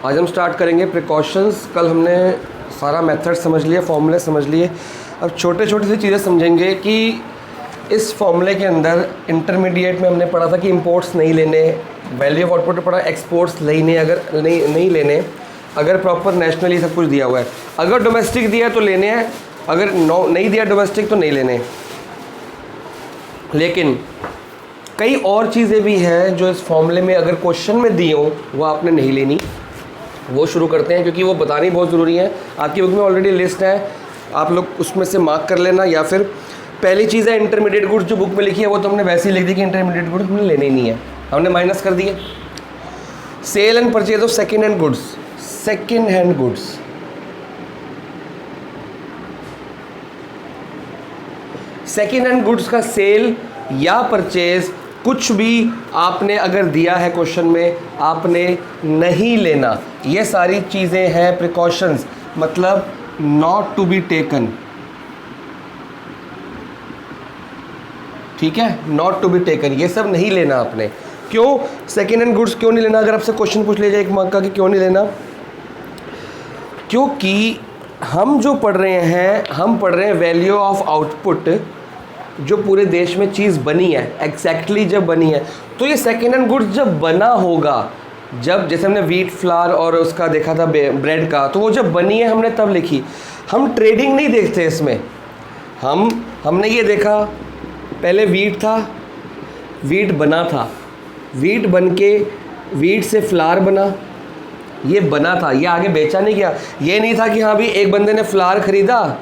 आज हम स्टार्ट करेंगे प्रिकॉशंस। कल हमने सारा मेथड समझ लिया, फॉर्मूले समझ लिए। अब छोटे छोटे सी चीज़ें समझेंगे कि इस फॉर्मूले के अंदर इंटरमीडिएट में हमने पढ़ा था कि इंपोर्ट्स नहीं लेने, वैल्यू ऑफ आउटपुट पढ़ा, एक्सपोर्ट्स लेने अगर नहीं लेने, अगर प्रॉपर नेशनली सब कुछ दिया हुआ है। अगर डोमेस्टिक दिया है तो लेने हैं, अगर नहीं दिया डोमेस्टिक तो नहीं लेने। लेकिन कई और चीज़ें भी हैं जो इस फॉर्मूले में अगर क्वेश्चन में दी हो वो आपने नहीं लेनी। वो शुरू करते हैं क्योंकि वो बतानी बहुत ज़रूरी है। आपकी बुक में ऑलरेडी लिस्ट है, आप लोग उसमें से मार्क कर लेना। या फिर पहली चीज़ है इंटरमीडिएट गुड्स, जो बुक में लिखी है वो तो हमने वैसे ही लिख दी कि इंटरमीडिएट गुड्स हमने लेने ही नहीं है, हमने माइनस कर दिए। Sale and purchase of second hand goods, second hand goods, second hand goods का सेल या परचेज कुछ भी आपने अगर दिया है क्वेश्चन में, आपने नहीं लेना। ये सारी चीज़ें हैं प्रिकॉशंस, मतलब नॉट टू बी टेकन। ठीक है, नॉट टू बी टेकन, ये सब नहीं लेना आपने। क्यों सेकेंड हैंड गुड्स क्यों नहीं लेना? अगर आपसे क्वेश्चन पूछ लिया जाए एक मार्क का कि क्यों नहीं लेना, क्योंकि हम जो पढ़ रहे हैं, हम पढ़ रहे हैं वैल्यू ऑफ आउटपुट, जो पूरे देश में चीज़ बनी है, एग्जैक्टली जब बनी है। तो ये सेकेंड हैंड गुड्स जब बना होगा, जब जैसे हमने वीट फ्लावर और उसका देखा था ब्रेड का, तो वो जब बनी है हमने तब लिखी। हम ट्रेडिंग नहीं देखते इसमें। हमने ये देखा पहले वीट था, वीट बना था, वीट बन के वीट से फ्लावर बना, ये बना था, ये आगे बेचा नहीं गया। ये नहीं था कि हाँ भी एक बंदे ने फ्लावर ख़रीदा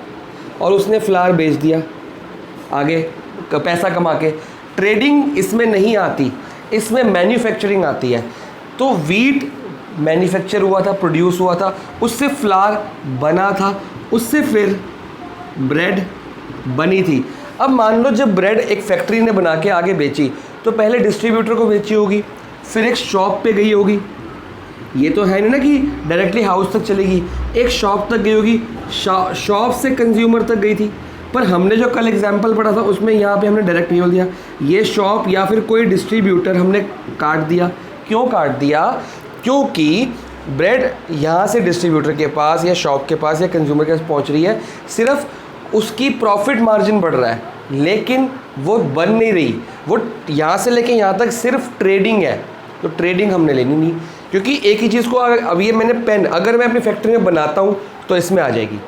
और उसने फ्लावर बेच दिया आगे पैसा कमा के। ट्रेडिंग इसमें नहीं आती, इसमें मैन्युफैक्चरिंग आती है। तो वीट मैन्युफैक्चर हुआ था, प्रोड्यूस हुआ था, उससे फ्लावर बना था, उससे फिर ब्रेड बनी थी। अब मान लो जब ब्रेड एक फैक्ट्री ने बना के आगे बेची, तो पहले डिस्ट्रीब्यूटर को बेची होगी, फिर एक शॉप पे गई होगी। ये तो है नहीं ना कि डायरेक्टली हाउस तक चलेगी, एक शॉप तक गई होगी, शॉप से कंज्यूमर तक गई थी। पर हमने जो कल एग्जांपल पढ़ा था उसमें यहाँ पे हमने डायरेक्ट नहीं बोल दिया, ये शॉप या फिर कोई डिस्ट्रीब्यूटर हमने काट दिया। क्यों काट दिया? क्योंकि ब्रेड यहाँ से डिस्ट्रीब्यूटर के पास या शॉप के पास या कंज्यूमर के पास पहुँच रही है, सिर्फ उसकी प्रॉफिट मार्जिन बढ़ रहा है, लेकिन वो बन नहीं रही। वो यहाँ से लेके यहाँ तक सिर्फ ट्रेडिंग है, तो ट्रेडिंग हमने लेनी नहीं। क्योंकि एक ही चीज़ को अब ये मैंने पेन अगर मैं अपनी फैक्ट्री में बनाता हूँ तो इसमें आ जाएगी,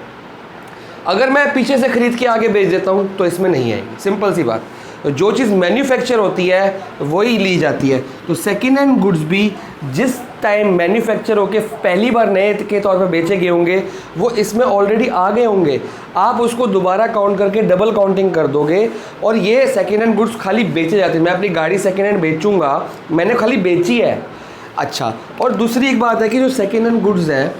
अगर मैं पीछे से ख़रीद के आगे बेच देता हूँ तो इसमें नहीं आएगी। सिंपल सी बात। तो जो चीज़ मैन्युफैक्चर होती है वही ली जाती है। तो सेकेंड हैंड गुड्स भी जिस टाइम मैन्युफैक्चर होके पहली बार नए के तौर पर बेचे गए होंगे, वो इसमें ऑलरेडी आ गए होंगे। आप उसको दोबारा काउंट करके डबल काउंटिंग कर दोगे और ये सेकेंड हैंड गुड्स खाली बेचे जाते हैं। मैं अपनी गाड़ी सेकेंड हैंड बेचूंगा, मैंने खाली बेची है। अच्छा, और दूसरी एक बात है कि जो सेकेंड हैंड गुड्स हैं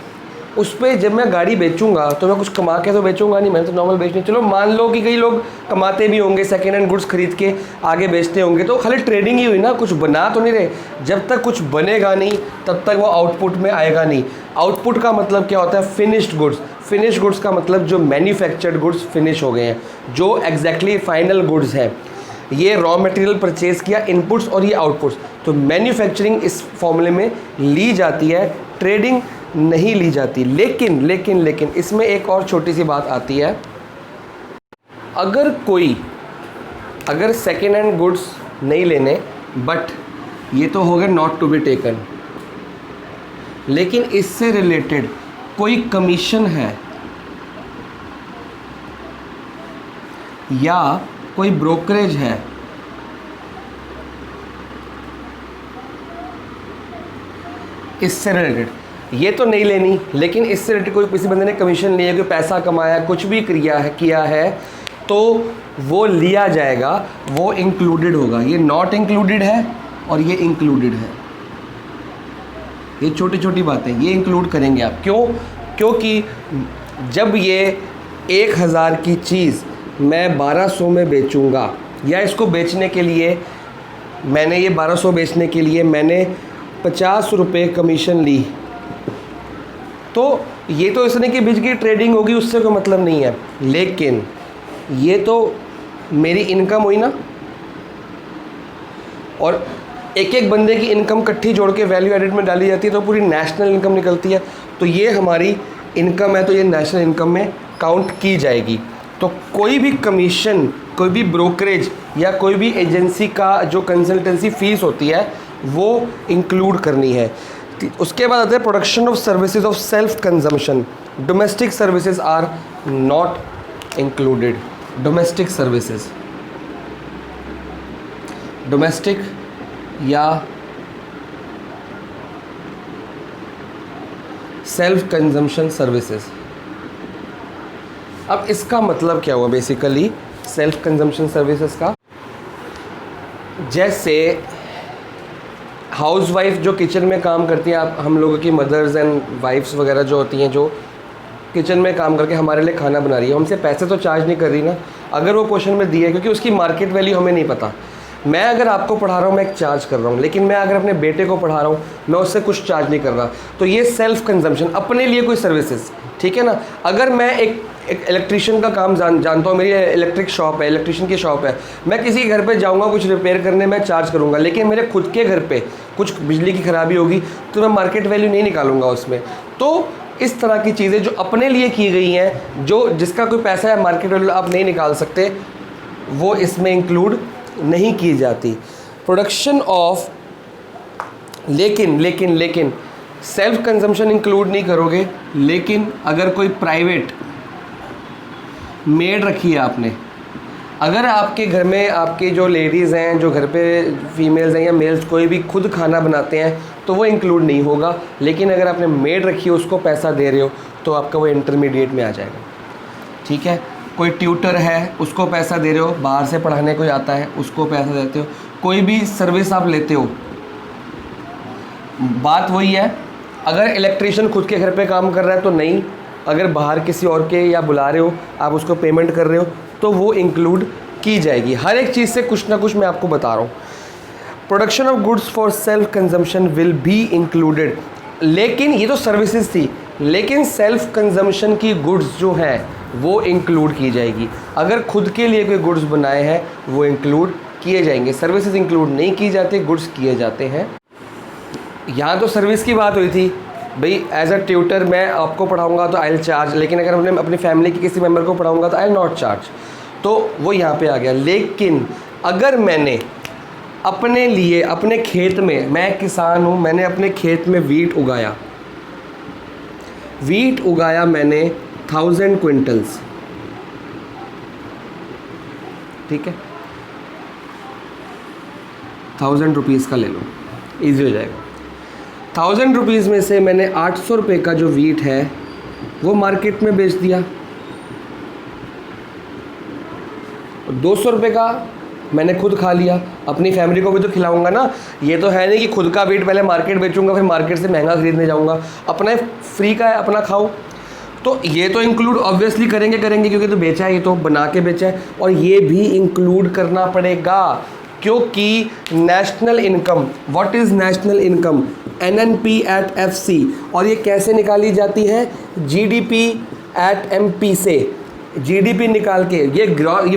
उस पर जब मैं गाड़ी बेचूंगा तो मैं कुछ कमा के तो बेचूंगा नहीं, मैंने तो नॉर्मल बेचनी। चलो मान लो कि कई लोग कमाते भी होंगे, सेकेंड हैंड गुड्स खरीद के आगे बेचते होंगे, तो खाली ट्रेडिंग ही हुई ना, कुछ बना तो नहीं रहे। जब तक कुछ बनेगा नहीं तब तक वो आउटपुट में आएगा नहीं। आउटपुट का मतलब क्या होता है? Finished goods. फिनिश गुड्स का मतलब जो मैन्युफैक्चर्ड गुड्स फिनिश हो गए हैं, जो एग्जैक्टली फाइनल गुड्स हैं। ये रॉ मटेरियल परचेज किया, इनपुट्स और ये आउटपुट्स। तो मैन्युफैक्चरिंग इस फॉर्मूले में ली जाती है, ट्रेडिंग नहीं ली जाती। लेकिन इसमें एक और छोटी सी बात आती है। अगर सेकेंड हैंड गुड्स नहीं लेने, बट ये तो हो गया नॉट टू बी टेकन, लेकिन इससे रिलेटेड कोई कमीशन है या कोई ब्रोकरेज है, इससे रिलेटेड ये तो नहीं लेनी, लेकिन इससे रिलेटेड कोई किसी बंदे ने कमीशन लिया, कोई पैसा कमाया, कुछ भी किया है तो वो लिया जाएगा, वो इंक्लूडेड होगा। ये नॉट इंक्लूडेड है और ये इंक्लूडेड है। ये छोटी छोटी बातें ये इंक्लूड करेंगे आप। क्यों? क्योंकि जब ये 1000 की चीज़ मैं 1200 में बेचूंगा, या इसको बेचने के लिए मैंने ये 1200 बेचने के लिए मैंने 50 रुपये कमीशन ली, तो ये तो इसने कि बीच की ट्रेडिंग होगी, उससे कोई मतलब नहीं है। लेकिन ये तो मेरी इनकम हुई ना, और एक एक बंदे की इनकम इकट्ठी जोड़ के वैल्यू एडिड में डाली जाती है तो पूरी नेशनल इनकम निकलती है। तो ये हमारी इनकम है, तो ये नेशनल इनकम में काउंट की जाएगी। तो कोई भी कमीशन, कोई भी ब्रोकरेज या कोई भी एजेंसी का जो कंसल्टेंसी फीस होती है वो इंक्लूड करनी है। उसके बाद आता है production of services of self consumption. Domestic services are not included. Domestic services, domestic या सेल्फ कंजम्पशन सर्विसेज। अब इसका मतलब क्या हुआ बेसिकली सेल्फ कंजम्पशन सर्विसेज का? जैसे हाउसवाइफ जो किचन में काम करती हैं, आप हम लोगों की मदर्स एंड वाइफ्स वगैरह जो होती हैं, जो किचन में काम करके हमारे लिए खाना बना रही है, हमसे पैसे तो चार्ज नहीं कर रही ना, अगर वो क्वेश्चन में दिया है, क्योंकि उसकी मार्केट वैल्यू हमें नहीं पता। मैं अगर आपको पढ़ा रहा हूँ मैं एक चार्ज कर रहा हूँ, लेकिन मैं अगर अपने बेटे को पढ़ा रहा हूँ मैं उससे कुछ चार्ज नहीं कर रहा। तो ये सेल्फ कंजम्पशन, अपने लिए कोई सर्विसेज, ठीक है ना। अगर मैं एक इलेक्ट्रिशियन का काम जानता हूँ, मेरी इलेक्ट्रिक शॉप है, इलेक्ट्रिशियन की शॉप है, मैं किसी के घर पे जाऊँगा कुछ रिपेयर करने, मैं चार्ज करूँगा, लेकिन मेरे खुद के घर पे कुछ बिजली की खराबी होगी तो मैं मार्केट वैल्यू नहीं निकालूंगा उसमें। तो इस तरह की चीज़ें जो अपने लिए की गई हैं, जो जिसका कोई पैसा है मार्केट वैल्यू आप नहीं निकाल सकते, वो इसमें इंक्लूड नहीं की जाती। प्रोडक्शन ऑफ, लेकिन सेल्फ कंजम्पशन इंक्लूड नहीं करोगे, लेकिन अगर कोई प्राइवेट मेड रखी है आपने, अगर आपके घर में आपकी जो लेडीज़ हैं, जो घर पे फीमेल्स हैं या मेल्स कोई भी खुद खाना बनाते हैं तो वो इंक्लूड नहीं होगा। लेकिन अगर आपने मेड रखी है, उसको पैसा दे रहे हो, तो आपका वो इंटरमीडिएट में आ जाएगा, ठीक है। कोई ट्यूटर है, उसको पैसा दे रहे हो, बाहर से पढ़ाने कोई आता है उसको पैसा देते हो, कोई भी सर्विस आप लेते हो, बात वही है। अगर इलेक्ट्रिशियन खुद के घर पे काम कर रहा है तो नहीं, अगर बाहर किसी और के या बुला रहे हो, आप उसको पेमेंट कर रहे हो, तो वो इंक्लूड की जाएगी। हर एक चीज़ से कुछ ना कुछ मैं आपको बता रहा हूँ। Production of goods for self consumption will be included, लेकिन ये तो सर्विसेज थी, लेकिन सेल्फ कंजम्पशन की गुड्स जो हैं वो इंक्लूड की जाएगी। अगर खुद के लिए कोई गुड्स बनाए हैं वो इंक्लूड किए जाएंगे, सर्विसेज इंक्लूड नहीं की जाती, गुड्स किए जाते हैं। यहाँ तो सर्विस की बात हुई थी भाई, एज अ ट्यूटर मैं आपको पढ़ाऊँगा तो आई विल चार्ज, लेकिन अगर मैं अपनी फैमिली के किसी मेम्बर को पढ़ाऊँगा तो आई विल नॉट चार्ज, तो वो यहाँ पे आ गया। लेकिन अगर मैंने अपने लिए अपने खेत में, मैं किसान हूँ, मैंने अपने खेत में वीट उगाया मैंने 1000 क्विंटल्स, ठीक है, 1000 रुपीज़ का ले लो, ईजी हो जाएगा। 1000 रुपीज़ में से मैंने 800 रुपये का जो वीट है वो मार्केट में बेच दिया, 200 रुपये का मैंने खुद खा लिया, अपनी फैमिली को भी तो खिलाऊंगा ना। ये तो है नहीं कि खुद का वीट पहले मार्केट बेचूंगा फिर मार्केट से महंगा खरीदने जाऊंगा, अपना फ्री का है, अपना खाओ। तो ये तो इंक्लूड ऑब्वियसली करेंगे क्योंकि तो बेचा है, ये तो बना के बेचा है, और ये भी इंक्लूड करना पड़ेगा क्योंकि national income, what is national income, NNP at FC, और ये कैसे निकाली जाती है, GDP एट MP से, GDP निकाल के। ये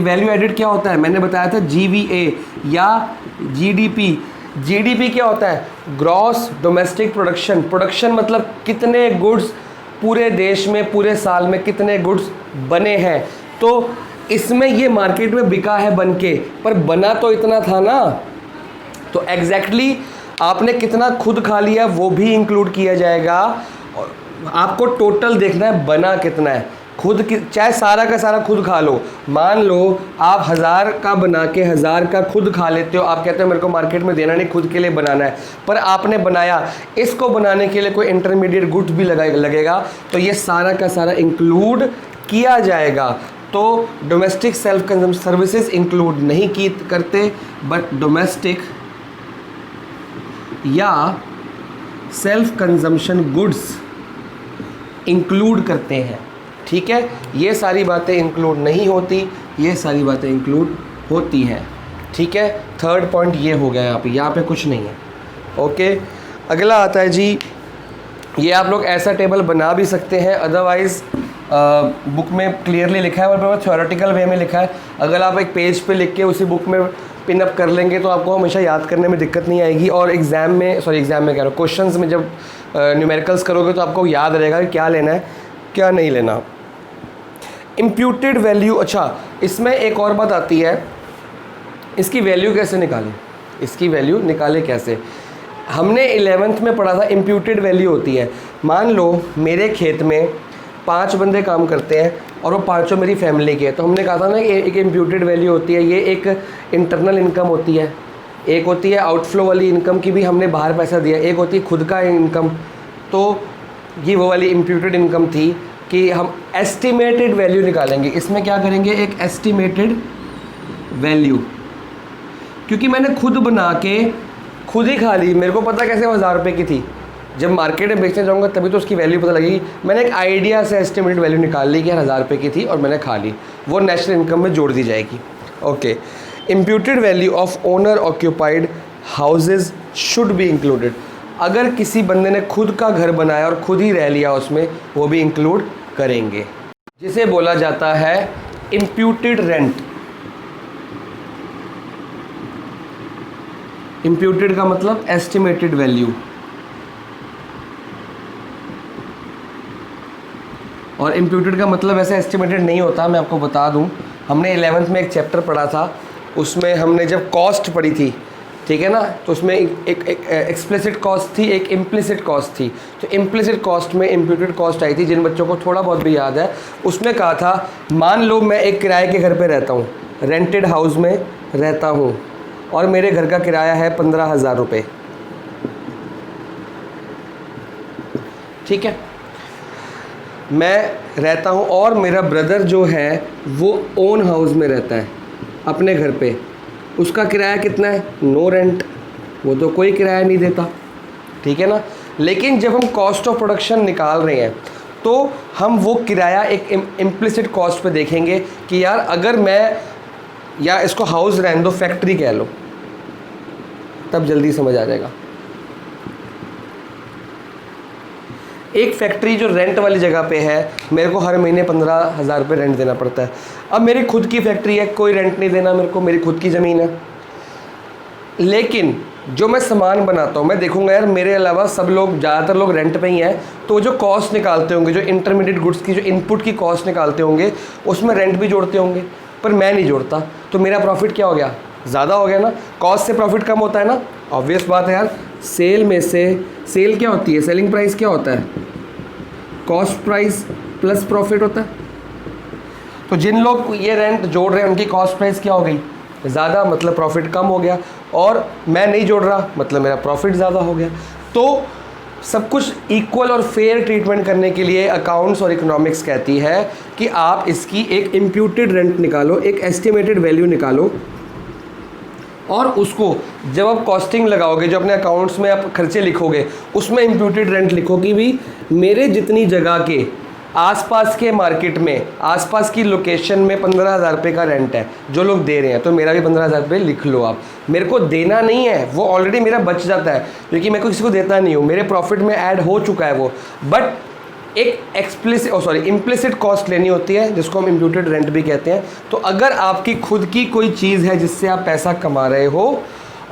वैल्यू एडिड क्या होता है, मैंने बताया था GVA या GDP क्या होता है, ग्रॉस डोमेस्टिक प्रोडक्शन। प्रोडक्शन मतलब कितने गुड्स पूरे देश में पूरे साल में कितने गुड्स बने हैं, तो इसमें ये मार्केट में बिका है बन के, पर बना तो इतना था ना, तो एग्जैक्टली आपने कितना खुद खा लिया वो भी इंक्लूड किया जाएगा। और आपको टोटल देखना है बना कितना है, खुद की चाहे सारा का सारा खुद खा लो, मान लो आप 1000 का बना के 1000 का खुद खा लेते हो, आप कहते हो मेरे को मार्केट में देना नहीं, खुद के लिए बनाना है, पर आपने बनाया, इसको बनाने के लिए कोई इंटरमीडिएट गुड्स भी लगेगा, तो ये सारा का सारा इंक्लूड किया जाएगा। तो domestic self consumption services include नहीं की करते, बट डोमेस्टिक या सेल्फ कंजम्पशन गुड्स इंक्लूड करते हैं, ठीक है। ये सारी बातें इंक्लूड नहीं होती, ये सारी बातें इंक्लूड होती हैं, ठीक है। थर्ड पॉइंट ये हो गया, यहाँ पे कुछ नहीं है, ओके। अगला आता है जी, ये आप लोग ऐसा टेबल बना भी सकते हैं, अदरवाइज़ बुक में क्लियरली लिखा है और थ्योरेटिकल वे में लिखा है। अगर आप एक पेज पे लिख के उसी बुक में पिन अप कर लेंगे तो आपको हमेशा याद करने में दिक्कत नहीं आएगी, और एग्ज़ाम में कह रहा हूँ क्वेश्चंस में जब न्यूमेरिकल्स करोगे तो आपको याद रहेगा कि क्या लेना है क्या नहीं लेना। इम्प्यूटेड वैल्यू, अच्छा इसमें एक और बात आती है, इसकी वैल्यू कैसे निकालें, इसकी वैल्यू निकालें कैसे। हमने 11th में पढ़ा था इम्प्यूटेड वैल्यू होती है, मान लो मेरे खेत में 5 बंदे काम करते हैं और वो पाँचों मेरी फैमिली के, तो हमने कहा था ना कि एक इम्प्यूटेड वैल्यू होती है, ये एक इंटरनल इनकम होती है, एक होती है आउटफ्लो वाली इनकम की भी हमने बाहर पैसा दिया, एक होती है खुद का इनकम। तो ये वो वाली इम्प्यूटेड इनकम थी कि हम एस्टिमेटेड वैल्यू निकालेंगे। इसमें क्या करेंगे, एक एस्टिमेटेड वैल्यू, क्योंकि मैंने खुद बना के खुद ही खा ली, मेरे को पता कैसे 1000 रुपये की थी, जब मार्केट में बेचने जाऊंगा तभी तो उसकी वैल्यू पता लगेगी। मैंने एक आइडिया से एस्टिमेटेड वैल्यू निकाल ली कि 1000 रुपये की थी और मैंने खा ली, वो नेशनल इनकम में जोड़ दी जाएगी। Okay, imputed value of owner occupied houses should be included. अगर किसी बंदे ने खुद का घर बनाया और खुद ही रह लिया उसमें, वो भी इंक्लूड करेंगे, जिसे बोला जाता है इम्प्यूटेड रेंट। इम्प्यूटेड का मतलब एस्टिमेटेड वैल्यू, और इम्प्यूटेड का मतलब ऐसे एस्टिमेटेड नहीं होता। मैं आपको बता दूं, हमने 11th में एक चैप्टर पढ़ा था, उसमें हमने जब कॉस्ट पढ़ी थी, ठीक है ना, तो उसमें एक एक्सप्लिसिट कॉस्ट थी, एक इम्प्लिसिट कॉस्ट थी। तो इम्प्लिसिट कॉस्ट में इम्प्यूटेड कॉस्ट आई थी, जिन बच्चों को थोड़ा बहुत भी याद है, उसमें कहा था मान लो मैं एक किराए के घर पे रहता हूँ, रेंटेड हाउस में रहता हूँ, और मेरे घर का किराया है 15,000 रुपये, ठीक है, मैं रहता हूँ और मेरा ब्रदर जो है वो ओन हाउस में रहता है अपने घर पे, उसका किराया कितना है, नो रेंट, वो तो कोई किराया नहीं देता, ठीक है ना। लेकिन जब हम कॉस्ट ऑफ प्रोडक्शन निकाल रहे हैं तो हम वो किराया एक इम्प्लिसिट कॉस्ट पे देखेंगे कि यार अगर मैं, या इसको हाउस रहने दो, फैक्ट्री कह लो, तब जल्दी समझ आ जाएगा। एक फैक्ट्री जो रेंट वाली जगह पे है, मेरे को हर महीने 15,000 रुपये रेंट देना पड़ता है। अब मेरी खुद की फैक्ट्री है, कोई रेंट नहीं देना मेरे को, मेरी खुद की ज़मीन है। लेकिन जो मैं सामान बनाता हूँ, मैं देखूंगा यार मेरे अलावा सब लोग, ज़्यादातर लोग रेंट पे ही हैं, तो जो कॉस्ट निकालते होंगे, जो इंटरमीडिएट गुड्स की जो इनपुट की कॉस्ट निकालते होंगे, उसमें रेंट भी जोड़ते होंगे, पर मैं नहीं जोड़ता, तो मेरा प्रॉफिट क्या हो गया, ज़्यादा हो गया ना। कॉस्ट से प्रॉफिट कम होता है ना, ऑब्वियस बात है यार। सेल में से, सेल क्या होती है, सेलिंग प्राइस क्या होता है, कॉस्ट प्राइस प्लस प्रॉफिट होता है। तो जिन लोग ये रेंट जोड़ रहे हैं उनकी कॉस्ट प्राइस क्या हो गई, ज़्यादा, मतलब प्रॉफिट कम हो गया, और मैं नहीं जोड़ रहा मतलब मेरा प्रॉफिट ज़्यादा हो गया। तो सब कुछ इक्वल और फेयर ट्रीटमेंट करने के लिए अकाउंट्स और इकोनॉमिक्स कहती है कि आप इसकी एक इम्प्यूटेड रेंट निकालो, एक एस्टिमेटेड वैल्यू निकालो, और उसको जब आप कॉस्टिंग लगाओगे, जो अपने अकाउंट्स में आप खर्चे लिखोगे, उसमें इम्प्यूटेड रेंट लिखो कि भी मेरे जितनी जगह के आसपास के मार्केट में, आसपास की लोकेशन में 15,000 रुपये का रेंट है जो लोग दे रहे हैं, तो मेरा भी 15,000 रुपये लिख लो आप। मेरे को देना नहीं है, वो ऑलरेडी मेरा बच जाता है, क्योंकि मैं को किसी को देता नहीं हूँ, मेरे प्रॉफिट में ऐड हो चुका है वो। बट एक इम्प्लिसिट कॉस्ट लेनी होती है, जिसको हम इम्प्यूटेड रेंट भी कहते हैं। तो अगर आपकी खुद की कोई चीज़ है जिससे आप पैसा कमा रहे हो,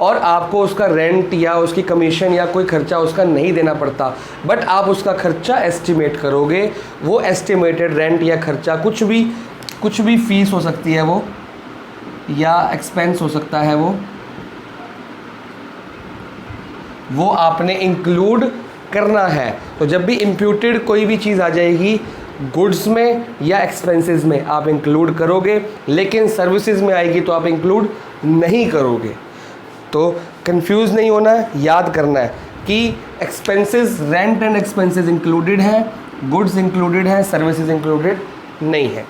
और आपको उसका रेंट या उसकी कमीशन या कोई खर्चा उसका नहीं देना पड़ता, बट आप उसका खर्चा एस्टिमेट करोगे, वो एस्टिमेटेड रेंट या खर्चा कुछ भी फीस हो सकती है वो, या एक्सपेंस हो सकता है वो आपने इंक्लूड करना है। तो जब भी इम्प्यूटेड कोई भी चीज़ आ जाएगी गुड्स में या एक्सपेंसेस में, आप इंक्लूड करोगे, लेकिन सर्विसेज में आएगी तो आप इंक्लूड नहीं करोगे। तो कंफ्यूज नहीं होना है, याद करना है कि expenses, rent and expenses included है, गुड्स इंक्लूडेड है, सर्विसेज इंक्लूडेड नहीं है।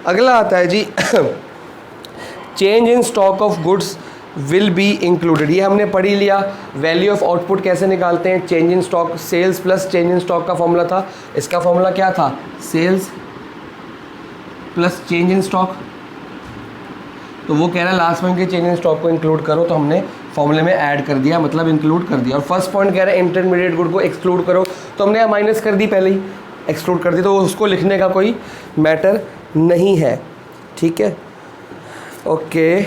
अगला आता है G change in stock of goods will be included. ये हमने पढ़ ही लिया। वैल्यू ऑफ आउटपुट कैसे निकालते हैं, change in stock, sales plus change in stock का फॉर्मूला था। इसका फॉर्मूला क्या था, sales plus change in stock. तो वो कह रहा है लास्ट पॉइंट के चेंज इन स्टॉक को इंक्लूड करो, तो हमने फॉर्मूले में ऐड कर दिया, मतलब इंक्लूड कर दिया। और फर्स्ट पॉइंट कह रहा है इंटरमीडिएट गुड को एक्सक्लूड करो, तो हमने माइनस कर दी, पहले ही एक्सक्लूड कर दी, तो उसको लिखने का कोई मैटर नहीं है। ठीक है, ओके।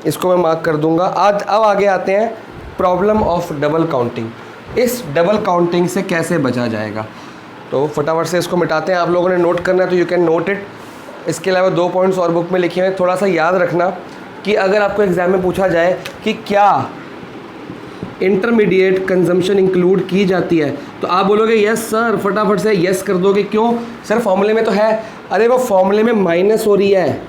इसको मैं मार्क कर दूंगा। आज अब आगे आते हैं प्रॉब्लम ऑफ डबल काउंटिंग। इस डबल काउंटिंग से कैसे बचा जाएगा, तो फटाफट से इसको मिटाते हैं। आप लोगों ने नोट करना है तो यू कैन नोट इट। इसके अलावा 2 पॉइंट्स और बुक में लिखे हैं, थोड़ा सा याद रखना कि अगर आपको एग्जाम में पूछा जाए कि क्या इंटरमीडिएट कंजम्पशन इंक्लूड की जाती है, तो आप बोलोगे यस सर, फटाफट से यस कर दोगे। क्यों सर, फॉर्मूले में तो है। अरे वो फॉर्मूले में माइनस हो रही है,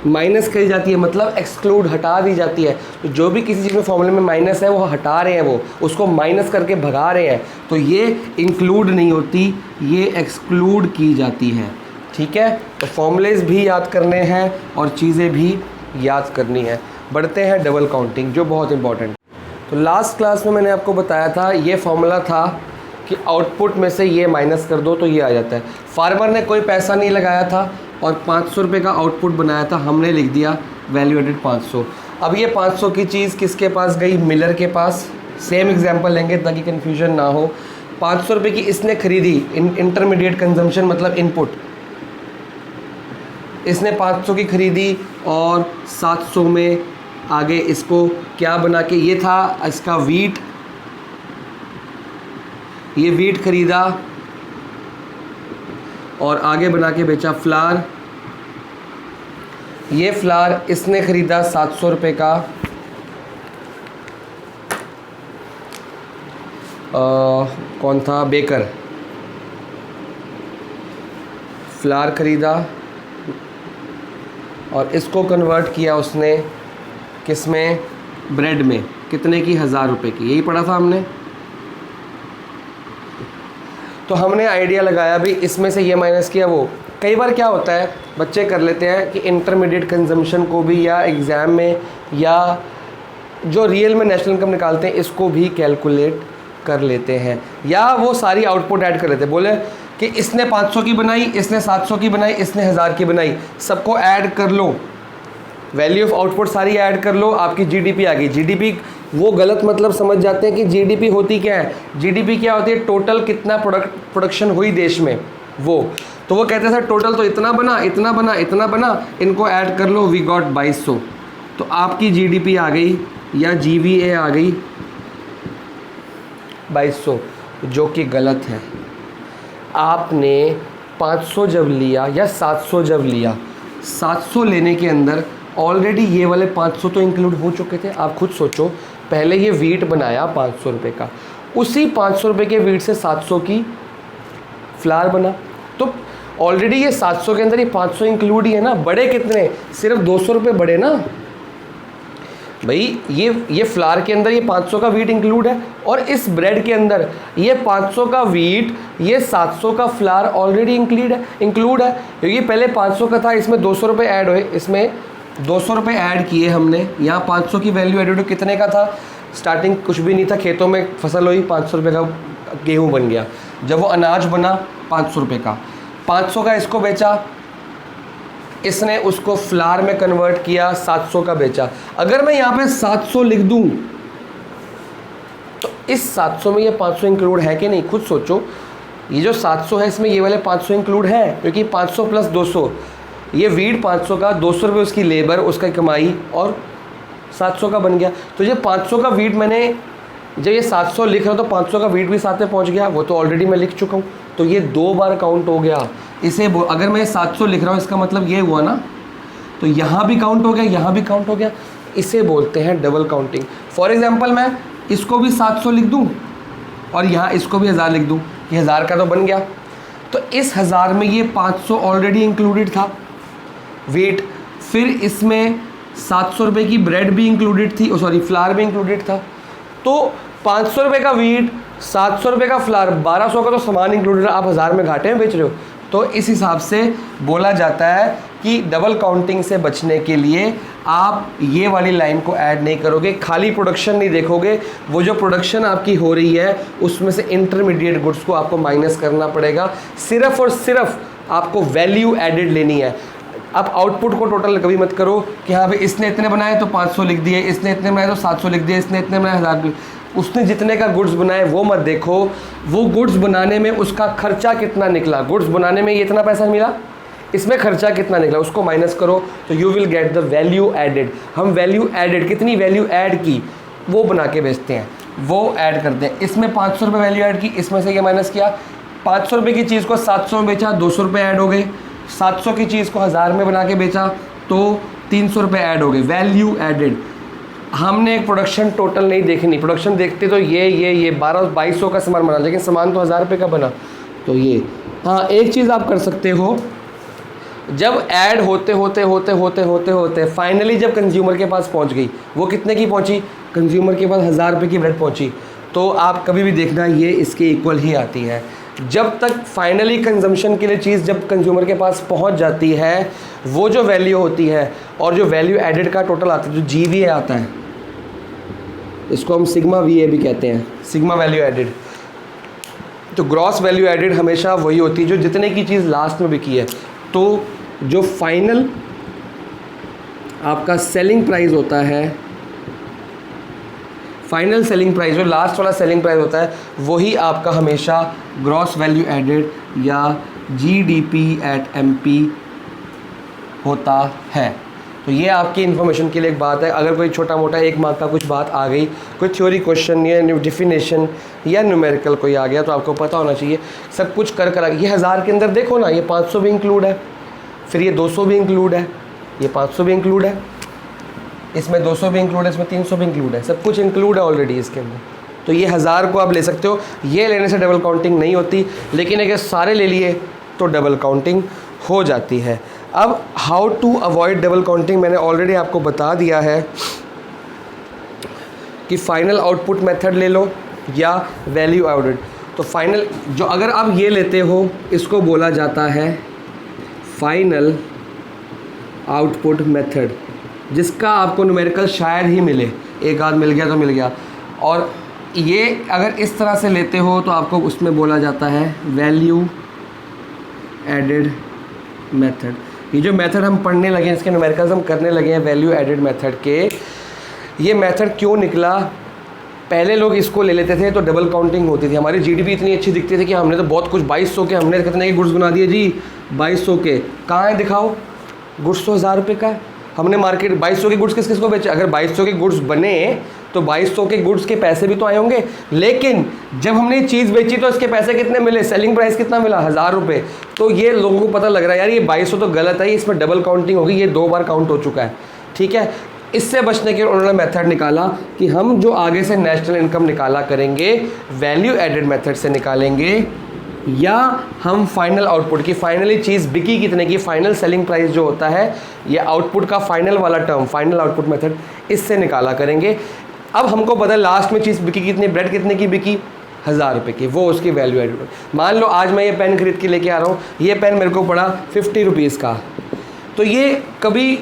माइनस करी जाती है, मतलब एक्सक्लूड, हटा दी जाती है। तो जो भी किसी चीज़ में फॉर्मूले में माइनस है वो हटा रहे हैं, वो उसको माइनस करके भगा रहे हैं, तो ये इंक्लूड नहीं होती, ये एक्सक्लूड की जाती है। ठीक है, तो फॉर्मूलेज भी याद करने हैं और चीज़ें भी याद करनी है। बढ़ते हैं डबल काउंटिंग, जो बहुत इंपॉर्टेंट। तो लास्ट क्लास में मैंने आपको बताया था, ये फॉर्मूला था कि आउटपुट में से ये माइनस कर दो तो ये आ जाता है। फार्मर ने कोई पैसा नहीं लगाया था और 500 रुपये का आउटपुट बनाया था, हमने लिख दिया वैल्यू एडेड 500। अब ये 500 की चीज़ किसके पास गई, मिलर के पास। सेम एग्जांपल लेंगे ताकि कन्फ्यूजन ना हो। 500 रुपये की इसने खरीदी, इंटरमीडिएट कंजम्पशन मतलब इनपुट, इसने 500 की खरीदी और 700 में आगे इसको क्या बना के, ये था इसका वीट, ये वीट खरीदा और आगे बना के बेचा फ्लार। ये फ्लार इसने खरीदा 700 रुपये का, कौन था, बेकर। फ्लार खरीदा और इसको कन्वर्ट किया उसने किस में, ब्रेड में। कितने की, 1000 रुपये की। यही पढ़ा था हमने। तो हमने आइडिया लगाया भी, इसमें से ये माइनस किया वो। कई बार क्या होता है, बच्चे कर लेते हैं कि इंटरमीडिएट कंजम्पशन को भी या एग्ज़ाम में या जो रियल में नेशनल इनकम निकालते हैं इसको भी कैलकुलेट कर लेते हैं, या वो सारी आउटपुट ऐड कर लेते हैं। बोले कि इसने 500 की बनाई, इसने 700 की बनाई, इसने 1000 की बनाई, सबको ऐड कर लो, वैल्यू ऑफ आउटपुट सारी ऐड कर लो, आपकी जीडीपी आ गई। जीडीपी वो गलत मतलब समझ जाते हैं कि जीडीपी होती क्या है। जीडीपी क्या होती है, टोटल कितना प्रोडक्शन हुई देश में, वो। तो वो कहते हैं सर टोटल तो इतना बना, इतना बना, इतना बना, इनको ऐड कर लो, वी गॉट 2200। तो आपकी जीडीपी आ गई या जीवीए आ गई 2200, जो कि गलत है। आपने 500 जब लिया या 700 जब लिया, 700 लेने के अंदर ऑलरेडी ये वाले 500 तो इंक्लूड हो चुके थे। आप खुद सोचो, पहले ये वीट बनाया 500 रुपये का, उसी 500 रुपये के वीट से 700 की फ्लार बना, तो ऑलरेडी ये 700 के अंदर ये 500 इंक्लूड ही है ना। बड़े कितने, सिर्फ 200 रुपये बड़े ना भाई। ये फ्लार के अंदर ये 500 का वीट इंक्लूड है, और इस ब्रेड के अंदर ये 500 का वीट, ये 700 का फ्लार ऑलरेडी इंक्लूड है, क्योंकि पहले 500 का था, इसमें 200 रुपये ऐड हुए, इसमें 200 रुपये ऐड किए हमने। यहाँ 500 की वैल्यू एडेड कितने का था, स्टार्टिंग कुछ भी नहीं था, खेतों में फसल हुई, 500 रुपये का गेहूँ बन गया। जब वो अनाज बना 500 रुपये का, 500 का इसको बेचा, इसने उसको फ्लार में कन्वर्ट किया, 700 का बेचा। अगर मैं यहाँ पे 700 लिख दूँ तो इस 700 में ये 500 इंक्लूड है कि नहीं, खुद सोचो। ये जो 700 है इसमें ये वाले 500 इंक्लूड है, क्योंकि 500 प्लस 200, ये वीट 500 का, 200 रुपये उसकी लेबर, उसका कमाई, और 700 का बन गया। तो ये 500 का वीट मैंने, जब ये 700 लिख रहा हूँ तो 500 का वीट भी साथ में पहुँच गया, वो तो ऑलरेडी मैं लिख चुका हूँ, तो ये 2 बार काउंट हो गया। इसे अगर मैं 700 लिख रहा हूँ इसका मतलब ये हुआ ना, तो यहाँ भी काउंट हो गया, यहाँ भी काउंट हो गया। इसे बोलते हैं डबल काउंटिंग। फॉर एग्जांपल मैं इसको भी 700 लिख दूँ और यहाँ इसको भी 1000 लिख दूँ, ये 1000 का तो बन गया। तो इस 1000 में ये 500 ऑलरेडी इंक्लूडेड था वेट, फिर इसमें 700 रुपये की ब्रेड भी इंक्लूडेड थी, सॉरी फ्लार भी इंक्लूडेड था। तो 500 रुपये का वीट, 700 रुपये का फ्लार, 1200 का तो सामान इंक्लूडेड है, आप 1000 में घाटे में बेच रहे हो। तो इस हिसाब से बोला जाता है कि डबल काउंटिंग से बचने के लिए आप ये वाली लाइन को ऐड नहीं करोगे, खाली प्रोडक्शन नहीं देखोगे, वो जो प्रोडक्शन आपकी हो रही है उसमें से इंटरमीडिएट गुड्स को आपको माइनस करना पड़ेगा। सिर्फ और सिर्फ आपको वैल्यू एडेड लेनी है। आप आउटपुट को टोटल कभी मत करो कि हाँ भाई इसने इतने बनाए तो 500 लिख दिए, इसने इतने बनाए तो 700 लिख दिए, इसने इतने बनाए 1000, उसने जितने का गुड्स बनाए वो मत देखो, वो गुड्स बनाने में उसका खर्चा कितना निकला। गुड्स बनाने में ये इतना पैसा मिला, इसमें खर्चा कितना निकला उसको माइनस करो, तो you will get the value added. हम वैल्यू एडेड कितनी वैल्यू ऐड की वो बना के बेचते हैं, वो ऐड करते हैं। इसमें 500 रुपये वैल्यू ऐड की, इसमें से ये माइनस किया। 500 रुपये की चीज़ को 700 में बेचा, 200 रुपये ऐड हो गए। 700 की चीज़ को 1000 में बना के बेचा तो 300 रुपये ऐड हो गए, वैल्यू एडेड। हमने एक प्रोडक्शन टोटल नहीं देखनी, प्रोडक्शन देखते तो ये 1200-2200 का सामान बना, लेकिन सामान तो 1000 रुपये का बना। तो ये हाँ, एक चीज़ आप कर सकते हो, जब ऐड होते फाइनली जब कंज्यूमर के पास पहुंच गई, वो कितने की पहुंची, कंज्यूमर के पास 1000 रुपये की ब्रेड पहुंची, तो आप कभी भी देखना ये इसके इक्वल ही आती है। जब तक फाइनली कंजम्पशन के लिए चीज़ जब कंज्यूमर के पास पहुंच जाती है, वो जो वैल्यू होती है और जो वैल्यू एडेड का टोटल आता है, जो GVA आता है, इसको हम सिग्मा VA भी कहते हैं, सिग्मा वैल्यू एडेड। तो ग्रॉस वैल्यू एडेड हमेशा वही होती है जो जितने की चीज़ लास्ट में बिकी है। तो जो फाइनल आपका सेलिंग प्राइस होता है, फाइनल सेलिंग प्राइस जो लास्ट वाला सेलिंग प्राइस होता है, वही आपका हमेशा ग्रॉस वैल्यू एडेड या GDP@MP होता है। तो ये आपकी इन्फॉर्मेशन के लिए एक बात है। अगर कोई छोटा मोटा 1 मार्क का कुछ बात आ गई, कोई थ्योरी क्वेश्चन या डेफिनेशन या न्यूमेरिकल कोई आ गया, तो आपको पता होना चाहिए सब कुछ कर ये 1000 के अंदर देखो ना, ये 500 भी इंक्लूड है, फिर ये 200 भी इंक्लूड है, ये 500 भी इंक्लूड है, इसमें 200 भी इंक्लूड है, इसमें 300 भी इंक्लूड है, सब कुछ इंक्लूड है ऑलरेडी इसके अंदर। तो ये 1000 को आप ले सकते हो, ये लेने से डबल काउंटिंग नहीं होती, लेकिन अगर सारे ले लिए तो डबल काउंटिंग हो जाती है। अब how to avoid double counting मैंने ऑलरेडी आपको बता दिया है कि फाइनल आउटपुट मेथड ले लो या वैल्यू एडेड। तो फाइनल जो अगर आप ये लेते हो, इसको बोला जाता है फाइनल आउटपुट मेथड, जिसका आपको न्यूमेरिकल शायद ही मिले, एक आध मिल गया तो मिल गया। और ये अगर इस तरह से लेते हो तो आपको उसमें बोला जाता है वैल्यू एडेड मेथड। ये जो मेथड हम पढ़ने लगे हैं, इसके न्यूमेरिकल्स हम करने लगे हैं वैल्यू एडेड मेथड के, ये मेथड क्यों निकला? पहले लोग इसको ले लेते थे तो डबल काउंटिंग होती थी, हमारी GDP इतनी अच्छी दिखती थी कि हमने तो बहुत कुछ 2200 के, हमने कितने के गुड्स बना दिए जी, 2200 के। कहाँ है दिखाओ, गुड्स तो 1000 रुपये का है, हमने मार्केट 2200 के गुड्स किस किस को बेचे? अगर 2200 के गुड्स बने तो 2200 के गुड्स के पैसे भी तो आए होंगे, लेकिन जब हमने चीज़ बेची तो इसके पैसे कितने मिले, सेलिंग प्राइस कितना मिला, 1000 रुपये। तो ये लोगों को पता लग रहा है यार ये 2200 तो गलत है, इसमें डबल काउंटिंग होगी, ये 2 बार काउंट हो चुका है, ठीक है। इससे बचने के उन्होंने मेथड निकाला कि हम जो आगे से नेशनल इनकम निकाला करेंगे वैल्यू एडेड मेथड से निकालेंगे, या हम फाइनल आउटपुट की फाइनली चीज़ बिकी कितने की, फाइनल सेलिंग प्राइस जो होता है, ये आउटपुट का फाइनल वाला टर्म फाइनल आउटपुट मेथड, इससे निकाला करेंगे। अब हमको पता है लास्ट में चीज़ बिकी कितनी, ब्रेड कितने की बिकी, 1000 रुपये की, वो उसकी वैल्यू एडेड। मान लो आज मैं ये पेन खरीद के लेके आ रहा हूँ, ये पेन मेरे को पड़ा 50 रुपीज़ का, तो ये कभी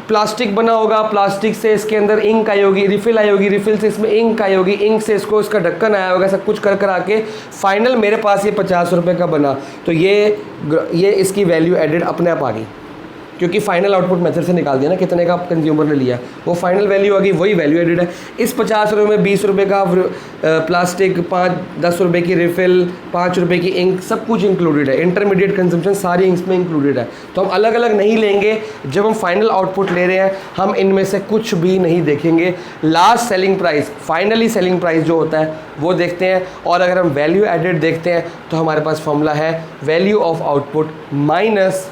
प्लास्टिक बना होगा, प्लास्टिक से इसके अंदर इंक आई होगी, रिफिल आई होगी, रिफिल से इसमें इंक आई होगी, इंक से इसको इसका ढक्कन आया होगा, सब कुछ कर आके फाइनल मेरे पास ये 50 रुपये का बना। तो ये इसकी वैल्यू एडेड अपने आप आ गई, क्योंकि फाइनल आउटपुट मेथड से निकाल दिया ना कितने का कंज्यूमर ने लिया, वो फाइनल वैल्यू आ गई, वही वैल्यू एडेड है। इस 50 रुपये में 20 रुपये का प्लास्टिक, 10 रुपये की रिफिल, 5 रुपये की इंक, सब कुछ इंक्लूडेड है, इंटरमीडिएट कंजम्पशन सारी इंक्स में इंक्लूडेड है। तो हम अलग अलग नहीं लेंगे, जब हम फाइनल आउटपुट ले रहे हैं हम इनमें से कुछ भी नहीं देखेंगे, last selling price, finally selling price जो होता है वो देखते हैं। और अगर हम वैल्यू एडेड देखते हैं तो हमारे पास फॉर्मूला है value of output minus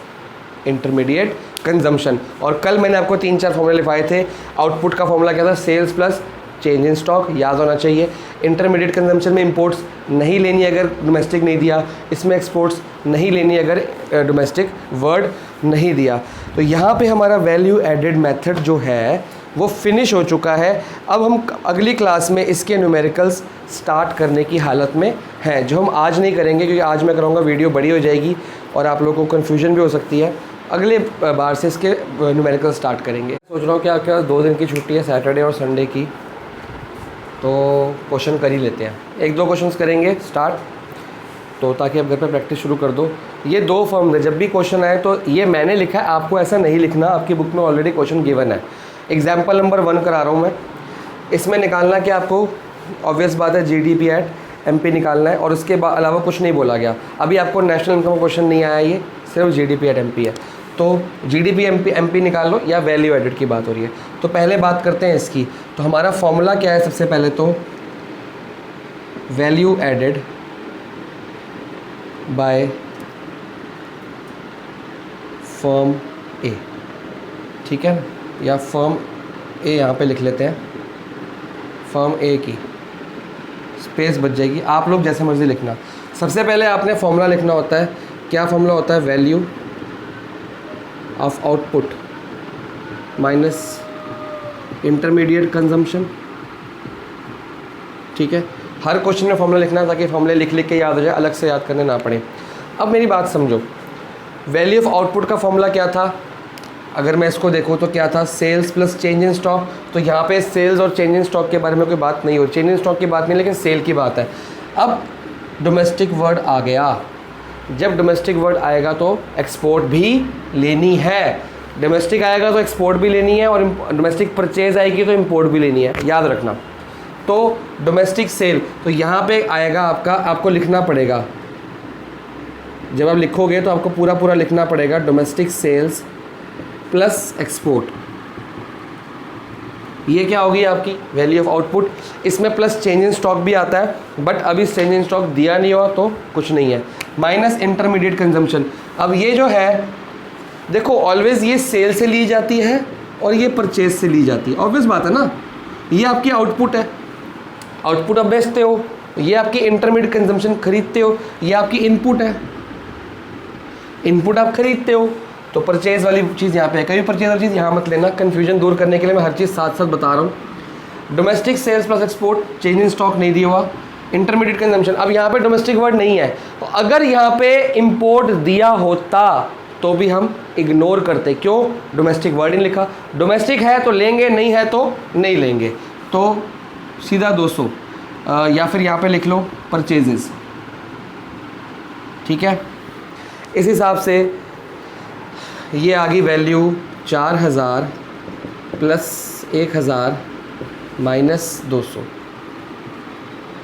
intermediate consumption. और कल मैंने आपको 3-4 फॉर्मूले लिखवाए थे। आउटपुट का फॉर्मूला क्या था, sales plus change in stock, याद होना चाहिए। इंटरमीडिएट कंजम्पशन में इंपोर्ट्स नहीं लेनी अगर डोमेस्टिक नहीं दिया, इसमें एक्सपोर्ट्स नहीं लेनी अगर डोमेस्टिक वर्ड नहीं दिया। तो यहाँ पे हमारा वैल्यू एडेड मेथड जो है वो फिनिश हो चुका है। अब हम अगली क्लास में इसके न्यूमेरिकल्स स्टार्ट करने की हालत में हैं, जो हम आज नहीं करेंगे क्योंकि आज मैं कराऊंगा वीडियो बड़ी हो जाएगी और आप लोगों को कन्फ्यूजन भी हो सकती है। अगले बार से इसके न्यूमेरिकल स्टार्ट करेंगे। सोच रहा हूँ कि आपके पास 2 दिन की छुट्टी है, सैटरडे और संडे की, तो क्वेश्चन कर ही लेते हैं, 1-2 क्वेश्चंस करेंगे स्टार्ट, तो ताकि आप घर पे प्रैक्टिस शुरू कर दो। ये 2 फॉर्म है, जब भी क्वेश्चन आए तो ये मैंने लिखा है, आपको ऐसा नहीं लिखना, आपकी बुक में ऑलरेडी क्वेश्चन गिवन है। एग्जाम्पल नंबर 1 करा रहा हूँ मैं, इसमें निकालना कि आपको ऑब्वियस बात है GDP@MP निकालना है और उसके अलावा कुछ नहीं बोला गया। अभी आपको नेशनल इनकम क्वेश्चन नहीं आया, ये सिर्फ जीडीपी एट एमपी है। तो जीडीपी एमपी निकाल लो या वैल्यू एडेड की बात हो रही है। तो पहले बात करते हैं इसकी। तो हमारा फॉर्मूला क्या है? सबसे पहले तो वैल्यू एडेड बाय फर्म ए, ठीक है ना, या फर्म ए यहाँ पे लिख लेते हैं, फर्म ए की स्पेस बच जाएगी, आप लोग जैसे मर्जी लिखना। सबसे पहले आपने फॉर्मूला लिखना होता है, क्या फॉर्मूला होता है? Value of output minus intermediate consumption, ठीक है। हर क्वेश्चन में फॉर्मूला लिखना ताकि फॉर्मूले लिख लिख के याद हो जाए, अलग से याद करने ना पड़े। अब मेरी बात समझो, वैल्यू ऑफ आउटपुट का फॉर्मूला क्या था? अगर मैं इसको देखूँ तो क्या था? Sales plus change in stock. तो यहाँ पे सेल्स और चेंज इन स्टॉक के बारे में कोई बात नहीं हो, चेंज इन स्टॉक की बात नहीं, लेकिन सेल की बात है। अब डोमेस्टिक वर्ड आ गया, जब डोमेस्टिक वर्ड आएगा तो एक्सपोर्ट भी लेनी है, डोमेस्टिक आएगा तो एक्सपोर्ट भी लेनी है, और डोमेस्टिक परचेज आएगी तो इम्पोर्ट भी लेनी है, याद रखना। तो डोमेस्टिक सेल, तो यहाँ पे आएगा आपका, आपको लिखना पड़ेगा, जब आप लिखोगे तो आपको पूरा पूरा लिखना पड़ेगा, डोमेस्टिक सेल्स प्लस एक्सपोर्ट। ये क्या होगी आपकी वैल्यू ऑफ आउटपुट। इसमें प्लस चेंज इन स्टॉक भी आता है, बट अभी चेंज इन स्टॉक दिया नहीं हुआ तो कुछ नहीं है, माइनस इंटरमीडिएट कंजम्पशन। अब ये जो है देखो, ऑलवेज ये सेल से ली जाती है और ये परचेज से ली जाती है, ऑब्वियस बात है ना। ये आपकी आउटपुट है, आउटपुट आप बेचते हो, ये आपकी इंटरमीडिएट कंजम्पशन खरीदते हो, ये आपकी इनपुट है, इनपुट आप खरीदते हो। तो परचेज वाली चीज़ यहाँ पे है, कभी परचेज वाली चीज़ यहाँ मत लेना, कन्फ्यूजन दूर करने के लिए मैं हर चीज़ साथ साथ बता रहा हूँ। Domestic sales plus export, change in stock नहीं दिया हुआ, इंटरमीडिएट कंजम्पशन। अब यहाँ पे डोमेस्टिक वर्ड नहीं है, तो अगर यहाँ पे इंपोर्ट दिया होता तो भी हम इग्नोर करते, क्यों? डोमेस्टिक वर्ड नहीं लिखा। डोमेस्टिक है तो लेंगे, नहीं है तो नहीं लेंगे, तो सीधा 200 या फिर यहाँ पे लिख लो परचेजेस, ठीक है। इस हिसाब से ये आ गई वैल्यू 4000 प्लस 1000 माइनस 200,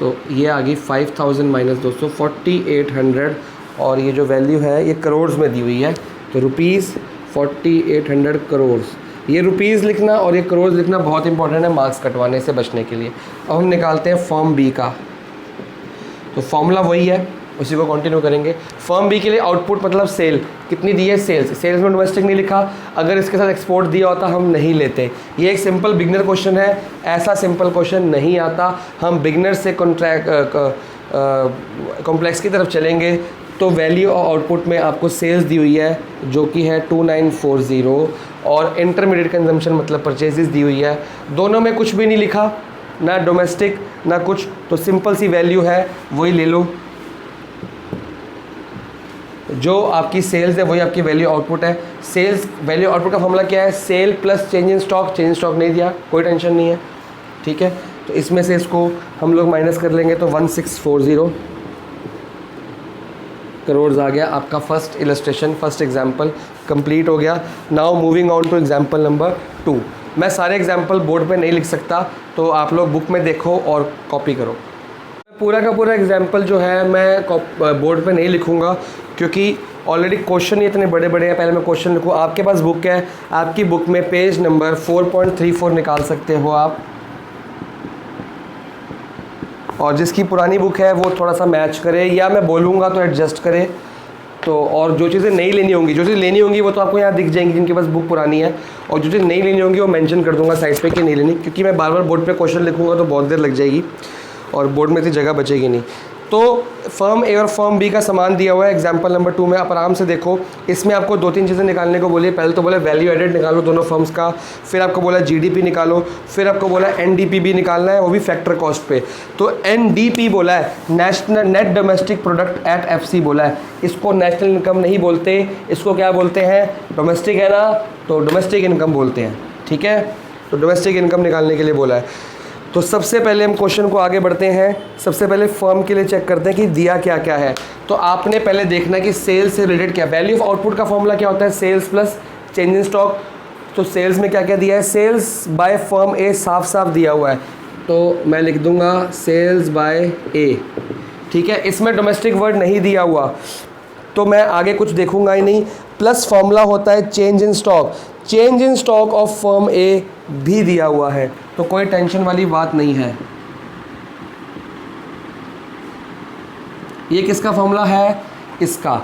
तो ये आ गई 5000 माइनस 200 4800, और ये जो वैल्यू है ये करोड़ में दी हुई है, तो रुपीज़ 4800 करोड़। ये रुपीज़ लिखना और ये करोड़ लिखना बहुत इंपॉर्टेंट है मार्क्स कटवाने से बचने के लिए। अब हम निकालते हैं फॉर्म बी का, तो फॉर्मूला वही है, उसी को कंटिन्यू करेंगे। फर्म बी के लिए आउटपुट मतलब सेल कितनी दी है? सेल्स, सेल्स में डोमेस्टिक नहीं लिखा, अगर इसके साथ एक्सपोर्ट दिया होता हम नहीं लेते। ये एक सिंपल बिगनर क्वेश्चन है, ऐसा सिंपल क्वेश्चन नहीं आता, हम बिगनर से कॉम्प्लेक्स की तरफ चलेंगे। तो वैल्यू और आउटपुट में आपको सेल्स दी हुई है जो कि है 2940, और इंटरमीडिएट कंजम्पशन मतलब परचेजेस दी हुई है। दोनों में कुछ भी नहीं लिखा, ना डोमेस्टिक ना कुछ, तो सिंपल सी वैल्यू है, वही ले लो। जो आपकी सेल्स है वही आपकी वैल्यू आउटपुट है। सेल्स वैल्यू आउटपुट का फॉर्मूला क्या है? Sale plus change in stock, change in stock नहीं दिया, कोई टेंशन नहीं है, ठीक है। तो इसमें से इसको हम लोग माइनस कर लेंगे तो 1640 करोड़ आ गया। आपका first illustration, first example complete हो गया। Now moving on to example number 2। मैं सारे एग्जाम्पल बोर्ड पे नहीं लिख सकता, तो आप लोग बुक में देखो और कॉपी करो। पूरा का पूरा एग्जाम्पल जो है मैं बोर्ड पे नहीं लिखूँगा, क्योंकि ऑलरेडी क्वेश्चन ही इतने बड़े बड़े हैं। पहले मैं क्वेश्चन लिखूँ, आपके पास बुक है, आपकी बुक में पेज नंबर 4.34 निकाल सकते हो आप, और जिसकी पुरानी बुक है वो थोड़ा सा मैच करे, या मैं बोलूँगा तो एडजस्ट करे। तो और जो चीज़ें नहीं लेनी होंगी, जो चीज़ लेनी होंगी वो तो आपको यहाँ दिख जाएंगी जिनके पास बुक पुरानी है, और जो चीज़ नहीं लेनी होंगी वो मेंशन कर दूंगा साइड पे कि नहीं लेनी, क्योंकि मैं बार बार बोर्ड पे क्वेश्चन लिखूँगा तो बहुत देर लग जाएगी और बोर्ड में इतनी जगह बचेगी नहीं। तो फर्म ए और फर्म बी का सामान दिया हुआ है एग्जाम्पल नंबर 2 में, आप आराम से देखो। इसमें आपको 2-3 चीज़ें निकालने को बोली। पहले तो बोला वैल्यू एडेड निकालो दोनों फर्म्स का, फिर आपको बोला जीडीपी निकालो, फिर आपको बोला एनडीपी भी निकालना है, वो भी फैक्टर कॉस्ट पे। तो एनडीपी बोला है, national net domestic product at FC बोला है। इसको नेशनल इनकम नहीं बोलते, इसको क्या बोलते हैं? डोमेस्टिक है ना, तो डोमेस्टिक इनकम बोलते हैं, ठीक है। तो डोमेस्टिक इनकम निकालने के लिए बोला है। तो सबसे पहले हम क्वेश्चन को आगे बढ़ते हैं। सबसे पहले फर्म के लिए चेक करते हैं कि दिया क्या क्या है। तो आपने पहले देखना कि सेल्स से रिलेटेड क्या, वैल्यू ऑफ आउटपुट का फॉर्मूला क्या होता है? Sales plus change in stock. तो सेल्स में क्या क्या दिया है? सेल्स बाय फर्म ए साफ साफ दिया हुआ है, तो मैं लिख दूंगा सेल्स बाय ए, ठीक है। इसमें डोमेस्टिक वर्ड नहीं दिया हुआ, तो मैं आगे कुछ देखूंगा ही नहीं। प्लस फॉर्मूला होता है change in stock, change in stock of firm A भी दिया हुआ है, तो कोई टेंशन वाली बात नहीं है। ये किसका फॉर्मूला है? इसका।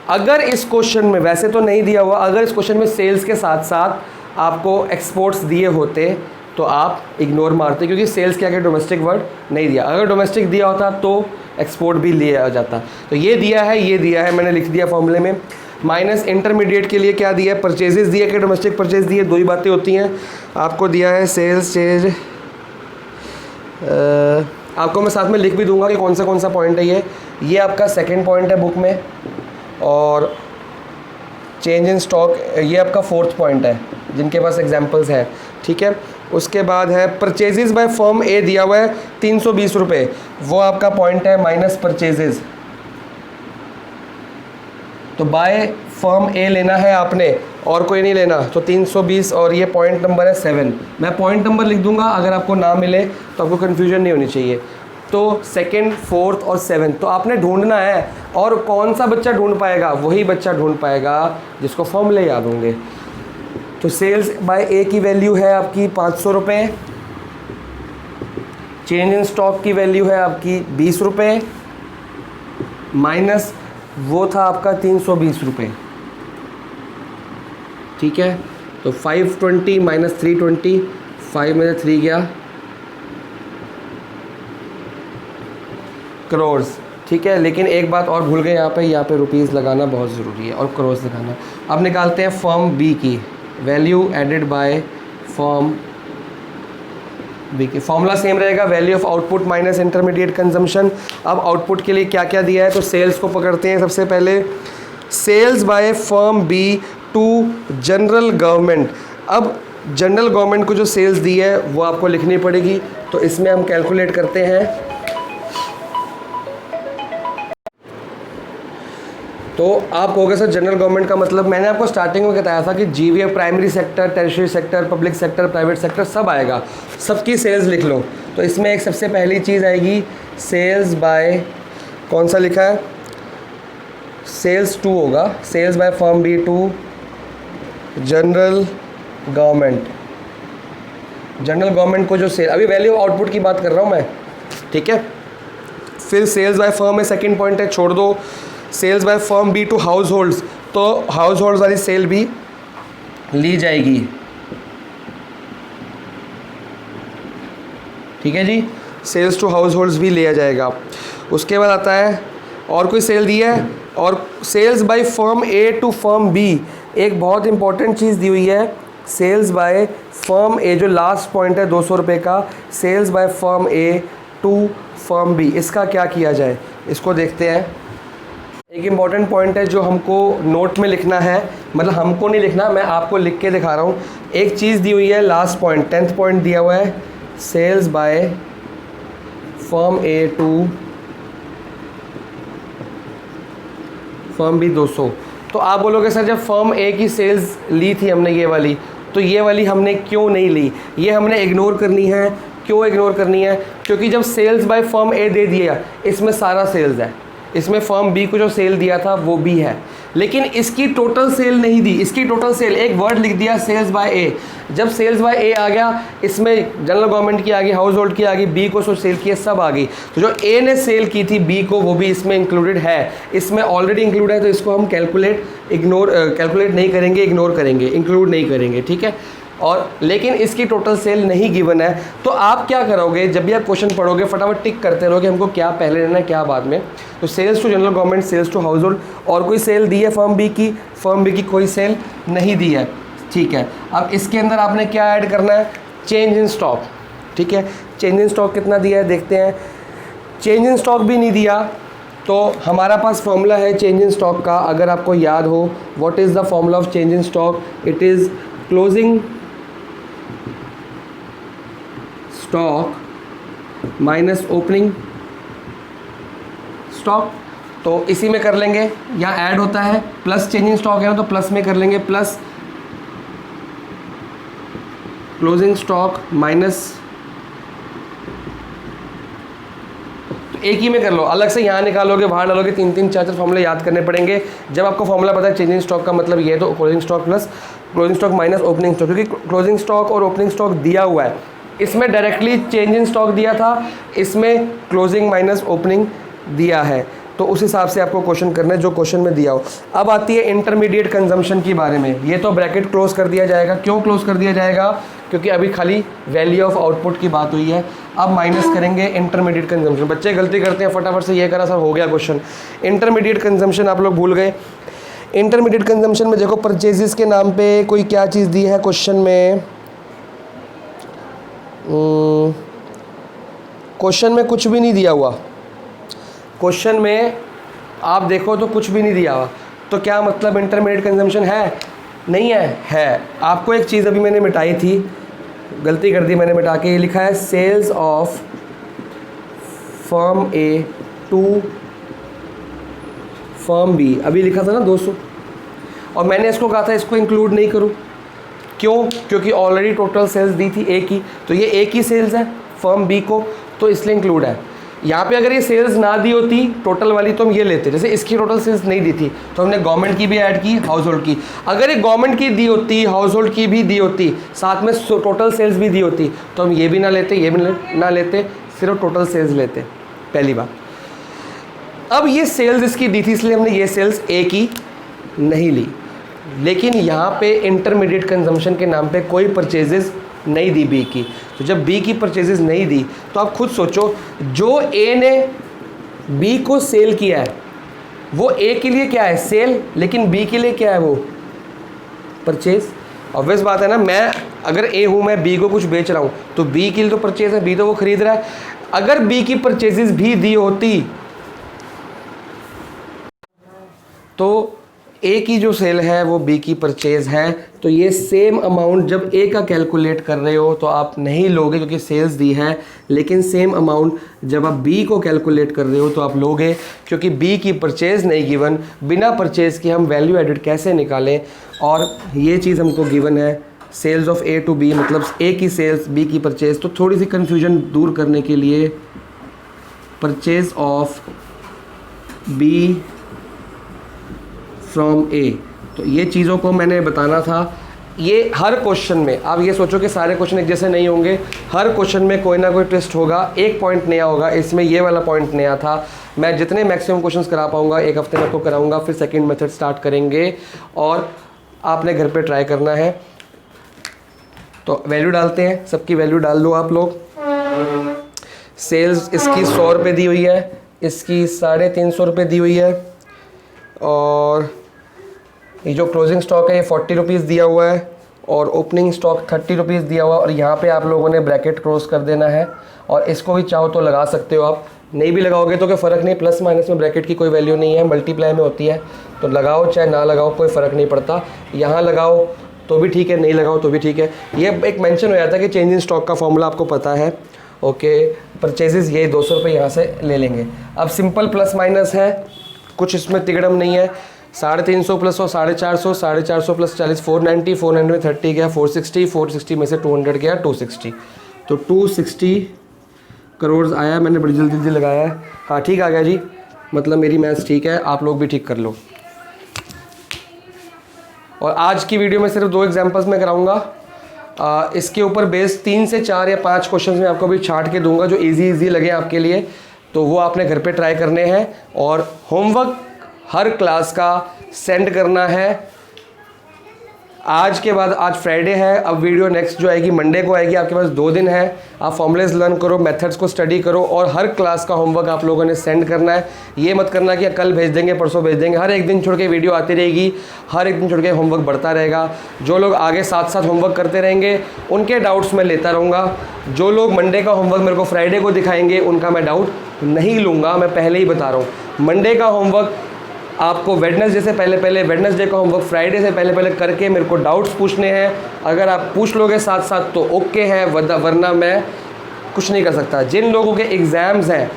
अगर इस क्वेश्चन में, वैसे तो नहीं दिया हुआ, अगर इस क्वेश्चन में सेल्स के साथ साथ आपको एक्सपोर्ट्स दिए होते तो आप इग्नोर मारते, क्योंकि सेल्स के आगे डोमेस्टिक वर्ड नहीं दिया। अगर डोमेस्टिक दिया होता तो एक्सपोर्ट भी लिया जाता। तो ये दिया है, ये दिया है, मैंने लिख दिया फॉर्मूले में। माइनस इंटरमीडिएट के लिए क्या दिया है? परचेजेस दिए कि डोमेस्टिक परचेज दिए, दो ही बातें होती हैं। आपको दिया है सेल्स चेंज, आपको मैं साथ में लिख भी दूंगा कि कौन सा पॉइंट है ये आपका सेकंड पॉइंट है बुक में, और चेंज इन स्टॉक ये आपका फोर्थ पॉइंट है जिनके पास एग्जांपल्स हैं, ठीक है। उसके बाद है परचेजेस बाय फर्म ए दिया हुआ है 320 रुपये, वो आपका पॉइंट है माइनस परचेजेस। तो बाय फर्म ए लेना है आपने और कोई नहीं लेना, तो 320, और ये पॉइंट नंबर है 7। मैं पॉइंट नंबर लिख दूंगा, अगर आपको ना मिले तो आपको कन्फ्यूजन नहीं होनी चाहिए। तो सेकंड, फोर्थ और 7 तो आपने ढूंढना है, और कौन सा बच्चा ढूंढ पाएगा? वही बच्चा ढूंढ पाएगा जिसको फॉर्मूले याद होंगे। तो सेल्स बाय ए की वैल्यू है आपकी 500 रुपये, चेंज इन स्टॉक की वैल्यू है आपकी 20 रुपये, माइनस वो था आपका 320 रुपये, ठीक है। तो 520 माइनस 320, 5 में 3 गया करोड़, ठीक है। लेकिन एक बात और भूल गए, यहाँ पे रुपीज़ लगाना बहुत ज़रूरी है और करोड़ लगाना। अब निकालते हैं फर्म बी की value added by firm B की। फॉर्मूला सेम रहेगा, value of output minus intermediate consumption. अब आउटपुट के लिए क्या क्या दिया है, तो सेल्स को पकड़ते हैं सबसे पहले। Sales by firm B to general government. अब जनरल गवर्नमेंट को जो सेल्स दी है वो आपको लिखनी पड़ेगी, तो इसमें हम कैलकुलेट करते हैं। तो आप कहोगे सर जनरल गवर्नमेंट का मतलब, मैंने आपको स्टार्टिंग में बताया था कि GVA primary sector, territory sector, public sector, private sector सब आएगा, सबकी सेल्स लिख लो। तो इसमें एक सबसे पहली चीज़ आएगी सेल्स बाय, कौन सा लिखा है? सेल्स टू होगा, sales by firm B to general government. General government को जो सेल, अभी वैल्यू आउटपुट की बात कर रहा हूँ मैं, ठीक है। फिर सेल्स बाय फर्म में सेकंड पॉइंट है, छोड़ दो। Sales by firm B to households, तो हाउस होल्ड्स वाली सेल भी ली जाएगी, ठीक है जी। सेल्स टू हाउस होल्ड्स भी लिया जाएगा। उसके बाद आता है और कोई सेल दी है, और sales by firm A to firm B, एक बहुत इंपॉर्टेंट चीज़ दी हुई है। सेल्स बाय फर्म ए, जो लास्ट पॉइंट है 200 रुपये का, sales by firm A to firm B, इसका क्या किया जाए, इसको देखते हैं। एक इम्पॉर्टेंट पॉइंट है जो हमको नोट में लिखना है, मतलब हमको नहीं लिखना, मैं आपको लिख के दिखा रहा हूँ। एक चीज़ दी हुई है लास्ट पॉइंट, 10th पॉइंट दिया हुआ है, sales by firm A to firm B 200। तो आप बोलोगे सर जब फर्म ए की सेल्स ली थी हमने ये वाली, तो ये वाली हमने क्यों नहीं ली? ये हमने इग्नोर करनी है। क्यों इग्नोर करनी है? क्योंकि जब सेल्स बाय फर्म ए दे दिया, इसमें सारा सेल्स है, इसमें फर्म बी को जो सेल दिया था वो भी है, लेकिन इसकी टोटल सेल नहीं दी। इसकी टोटल सेल, एक वर्ड लिख दिया सेल्स बाय ए। जब सेल्स बाय ए आ गया, इसमें जनरल गवर्नमेंट की आ गई, हाउस होल्ड की आ गई, बी को जो सेल किया सब आ गई। तो जो ए ने सेल की थी बी को, वो भी इसमें इंक्लूडेड है, इसमें ऑलरेडी इंक्लूड है। तो इसको हम कैलकुलेट नहीं करेंगे, इग्नोर करेंगे, इंक्लूड नहीं करेंगे, ठीक है। और लेकिन इसकी टोटल सेल नहीं गिवन है, तो आप क्या करोगे, जब भी आप क्वेश्चन पढ़ोगे फटाफट टिक करते रहोगे हमको क्या पहले लेना है क्या बाद में। तो sales to general government, sales to households, और कोई सेल दी है फर्म बी की? फर्म बी की कोई सेल नहीं दी है, ठीक है। अब इसके अंदर आपने क्या ऐड करना है? चेंज इन स्टॉक, ठीक है। चेंज इन स्टॉक कितना दिया है देखते हैं। चेंज इन स्टॉक भी नहीं दिया, तो हमारा पास फॉर्मूला है चेंज इन स्टॉक का, अगर आपको याद हो, what is the formula of change in stock? It is closing stock minus opening stock. तो इसी में कर लेंगे, यहाँ ऐड होता है, प्लस चेंजिंग स्टॉक है ना, तो प्लस में कर लेंगे, प्लस क्लोजिंग स्टॉक माइनस। तो एक ही में कर लो, अलग से यहाँ निकालोगे वहाँ डालोगे, 3-3 4-4 फॉर्मूले याद करने पड़ेंगे। जब आपको फॉर्मूला पता है चेंजिंग स्टॉक का मतलब ये है, तो closing stock plus closing stock minus opening stock, क्योंकि क्लोजिंग स्टॉक और ओपनिंग स्टॉक दिया हुआ है, इसमें डायरेक्टली चेंजिंग स्टॉक दिया था, इसमें क्लोजिंग माइनस ओपनिंग दिया है, तो उस हिसाब से आपको क्वेश्चन करना है जो क्वेश्चन में दिया हो। अब आती है इंटरमीडिएट कंजम्पशन के बारे में। ये तो ब्रैकेट क्लोज कर दिया जाएगा। क्यों क्लोज कर दिया जाएगा? क्योंकि अभी खाली वैल्यू ऑफ आउटपुट की बात हुई है। अब माइनस करेंगे इंटरमीडिएट कंजम्पशन। बच्चे गलती करते हैं, फटाफट से ये करा सर हो गया क्वेश्चन। इंटरमीडिएट कंजम्पशन आप लोग भूल गए। इंटरमीडिएट कंजम्पशन में देखो परचेजेस के नाम पे कोई क्या चीज़ दी है क्वेश्चन में। क्वेश्चन में कुछ भी नहीं दिया हुआ। क्वेश्चन में आप देखो तो कुछ भी नहीं दिया हुआ, तो क्या मतलब इंटरमीडिएट कंजम्पशन है? नहीं है। है। आपको एक चीज़ अभी मैंने मिटाई थी, गलती कर दी मैंने मिटा के, ये लिखा है sales of firm A to firm B, अभी लिखा था ना 200, और मैंने इसको कहा था इसको इंक्लूड नहीं करूँ। क्यों? क्योंकि ऑलरेडी टोटल सेल्स दी थी ए की, तो ये ए की सेल्स है फर्म बी को, तो इसलिए इंक्लूड है। यहाँ पे अगर ये सेल्स ना दी होती टोटल वाली तो हम ये लेते, जैसे इसकी टोटल सेल्स नहीं दी थी तो हमने गवर्नमेंट की भी ऐड की, हाउस होल्ड की। अगर ये गवर्नमेंट की दी होती, हाउस होल्ड की भी दी होती, साथ में टोटल सेल्स भी दी होती, तो हम ये भी ना लेते, ये भी ना लेते, सिर्फ टोटल सेल्स लेते, पहली बात। अब ये सेल्स इसकी दी थी इसलिए हमने ये सेल्स ए की नहीं ली, लेकिन यहाँ पे इंटरमीडिएट कंजम्पशन के नाम पे कोई परचेजेस नहीं दी बी की। तो जब बी की परचेजेस नहीं दी तो आप खुद सोचो, जो ए ने बी को सेल किया है वो ए के लिए क्या है? सेल, लेकिन बी के लिए क्या है? वो परचेज। ऑब्वियस बात है ना, मैं अगर ए हूँ, मैं बी को कुछ बेच रहा हूँ, तो बी के लिए तो परचेज है, बी तो वो खरीद रहा है। अगर बी की परचेजेस भी दी होती तो ए की जो सेल है वो बी की परचेज है, तो ये सेम अमाउंट जब ए का कैलकुलेट कर रहे हो तो आप नहीं लोगे क्योंकि सेल्स दी है, लेकिन सेम अमाउंट जब आप बी को कैलकुलेट कर रहे हो तो आप लोगे क्योंकि बी की परचेज नहीं गिवन। बिना परचेज के हम वैल्यू एडिड कैसे निकालें? और ये चीज़ हमको गिवन है, sales of A to B, मतलब ए की सेल्स बी की परचेज। तो थोड़ी सी कन्फ्यूजन दूर करने के लिए परचेज ऑफ बी फ्रॉम ए, तो ये चीज़ों को मैंने बताना था। ये हर क्वेश्चन में, आप ये सोचो कि सारे क्वेश्चन एक जैसे नहीं होंगे, हर क्वेश्चन में कोई ना कोई ट्विस्ट होगा, एक पॉइंट नया होगा। इसमें ये वाला पॉइंट नया था। मैं जितने मैक्सिमम क्वेश्चंस करा पाऊंगा एक हफ्ते में आपको कराऊंगा, फिर सेकंड मेथड स्टार्ट करेंगे और आपने घर पे ट्राई करना है। तो वैल्यू डालते हैं, सबकी वैल्यू डाल दो आप लोग। सेल्स इसकी 100 रुपये दी हुई है, इसकी 350 रुपये दी हुई है, और ये जो क्लोजिंग स्टॉक है ये 40 रुपीज़ दिया हुआ है, और ओपनिंग स्टॉक 30 रुपीज़ दिया हुआ है। और यहाँ पे आप लोगों ने ब्रैकेट क्रॉस कर देना है, और इसको भी चाहो तो लगा सकते हो आप, नहीं भी लगाओगे तो कोई फ़र्क नहीं, प्लस माइनस में ब्रैकेट की कोई वैल्यू नहीं है, मल्टीप्लाई में होती है, तो लगाओ चाहे ना लगाओ कोई फ़र्क नहीं पड़ता। यहाँ लगाओ तो भी ठीक है, नहीं लगाओ तो भी ठीक है। ये एक मेंशन हो जाता है कि चेंज इन स्टॉक का फॉर्मूला आपको पता है। ओके, परचेजेस ये 200 रुपये यहाँ से ले लेंगे। अब सिंपल प्लस माइनस है, कुछ इसमें तिगड़म नहीं है। 350 प्लस 100 450, 450 प्लस 40 490, 490 में 30 गया 460, 460 में से 200 गया 260, तो 260 करोड़ आया। मैंने बड़ी जल्दी जल्दी लगाया है, हाँ ठीक आ गया जी, मतलब मेरी मैथ्स ठीक है, आप लोग भी ठीक कर लो। और आज की वीडियो में सिर्फ 2 एग्जाम्पल्स में कराऊंगा। इसके ऊपर बेस 3 से 4 या 5 क्वेश्चन में आपको भी छांट के दूंगा जो इजी लगे आपके लिए, तो वो आपने घर पे ट्राई करने हैं। और होमवर्क हर क्लास का सेंड करना है आज के बाद। आज फ्राइडे है, अब वीडियो नेक्स्ट जो आएगी मंडे को आएगी। आपके पास 2 दिन है, आप फॉर्मूलेस लर्न करो, मेथड्स को स्टडी करो, और हर क्लास का होमवर्क आप लोगों ने सेंड करना है। ये मत करना कि कल भेज देंगे परसों भेज देंगे, हर एक दिन छोड़ के वीडियो आती रहेगी, हर एक दिन छोड़ के होमवर्क बढ़ता रहेगा। जो लोग आगे साथ साथ होमवर्क करते रहेंगे उनके डाउट्स मैं लेता रहूँगा। जो लोग मंडे का होमवर्क मेरे को फ्राइडे को दिखाएंगे उनका मैं डाउट नहीं लूँगा, मैं पहले ही बता रहा हूँ। मंडे का होमवर्क आपको वेडनेसडे से पहले वेडनेसडे का होमवर्क फ्राइडे से पहले करके मेरे को डाउट्स पूछने हैं। अगर आप पूछ लोगे साथ साथ तो ओके है, वरना मैं कुछ नहीं कर सकता। जिन लोगों के एग्ज़ाम्स हैं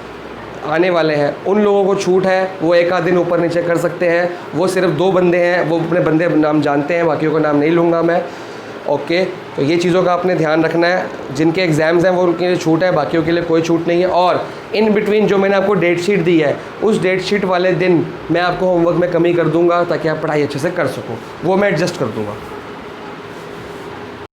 आने वाले हैं उन लोगों को छूट है, वो एक आध दिन ऊपर नीचे कर सकते हैं। वो सिर्फ 2 बंदे हैं, वो अपने बंदे नाम जानते हैं, बाकियों का नाम नहीं लूँगा मैं। ओके, तो ये चीज़ों का आपने ध्यान रखना है। जिनके एग्ज़ाम्स हैं वो उनके लिए छूट है, बाकियों के लिए कोई छूट नहीं है। और इन बिटवीन जो मैंने आपको डेट शीट दी है, उस डेट शीट वाले दिन मैं आपको होमवर्क में कमी कर दूंगा ताकि आप पढ़ाई अच्छे से कर सको, वो मैं एडजस्ट कर दूंगा।